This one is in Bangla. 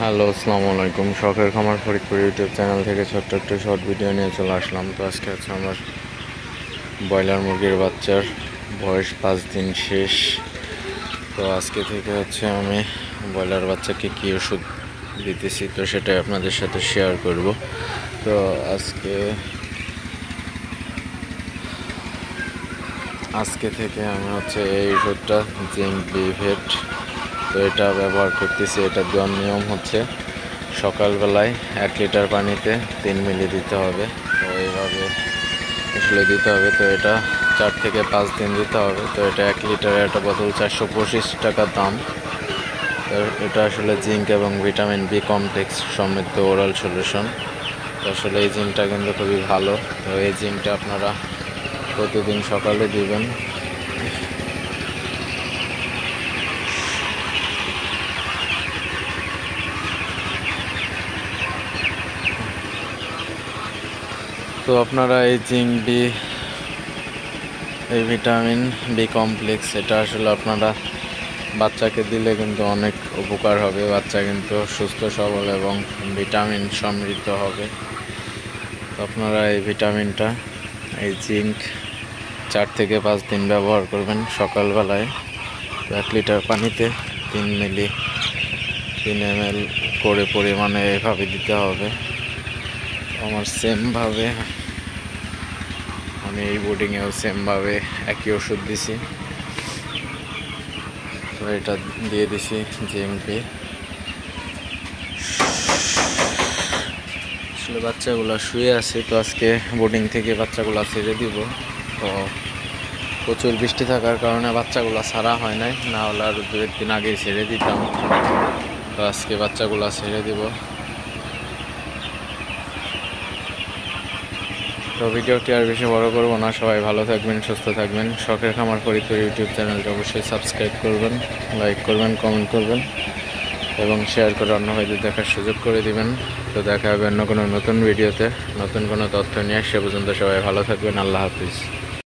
হ্যালো, আসসালামু আলাইকুম। শখের খামার ফরিদপুর ইউটিউব চ্যানেল থেকে ছোট্ট একটা শর্ট ভিডিও নিয়ে চলে আসলাম। তো আজকে হচ্ছে আমার ব্রয়লার মুরগির বাচ্চার বয়স 5 দিন শেষ। তো আজকে থেকে হচ্ছে আমি ব্রয়লার বাচ্চাকে কী ওষুধ দিতেছি তো সেটাই আপনাদের সাথে শেয়ার করব। তো আজকে থেকে আমি হচ্ছে এই ওষুধটা জিঙ্ক বিভেট তো এটা ব্যবহার করতেছি। এটা দেওয়ার নিয়ম হচ্ছে সকালবেলায় 1 লিটার পানিতে 3 মিলি দিতে হবে। তো এইভাবে আসলে দিতে হবে। তো এটা 4 থেকে 5 দিন দিতে হবে। তো এটা 1 লিটারের একটা বোতল 425 টাকা দাম। তো এটা আসলে জিঙ্ক এবং ভিটামিন বি কমপ্লেক্স সমৃদ্ধ ওরাল সলিউশন। তো আসলে এই জিঙ্কটা কিন্তু খুবই ভালো। তো এই জিঙ্কটা আপনারা প্রতিদিন সকালে দিবেন। তো আপনারা এই ভিটামিন বি কমপ্লেক্স এটা আসলে আপনারা বাচ্চাকে দিলে কিন্তু অনেক উপকার হবে। বাচ্চা কিন্তু সুস্থ সবল এবং ভিটামিন সমৃদ্ধ হবে। তো আপনারা এই ভিটামিনটা এই জিঙ্ক 4 থেকে 5 দিন ব্যবহার করবেন। সকালবেলায় 1 লিটার পানিতে 3 মিলি 3 ml করে পরিমাণে এভাবে দিতে হবে। আমার সেমভাবে আমি এই বোর্ডিংয়েও সেমভাবে একই ওষুধ দিছি। তো এটা দিয়ে দিছি জিএমপি। আসলে বাচ্চাগুলো শুয়ে আছে। তো আজকে বোর্ডিং থেকে বাচ্চাগুলো ছেড়ে দিব। তো প্রচুর বৃষ্টি থাকার কারণে বাচ্চাগুলো ছাড়া হয় নাই, না হলে আরও 2-1 দিন আগে ছেড়ে দিতাম। তো আজকে বাচ্চাগুলো ছেড়ে দিব। তো ভিডিওটি আর বেশি বড় করবো না। সবাই ভালো থাকবেন, সুস্থ থাকবেন। শখের খামার ফরিদপুর ইউটিউব চ্যানেলটি অবশ্যই সাবস্ক্রাইব করবেন, লাইক করবেন, কমেন্ট করবেন এবং শেয়ার করে অন্য ভাইদের দেখার সুযোগ করে দিবেন। তো দেখা হবে অন্য কোনো নতুন ভিডিওতে নতুন কোনো তথ্য নিয়ে। সে পর্যন্ত সবাই ভালো থাকবেন। আল্লাহ হাফিজ।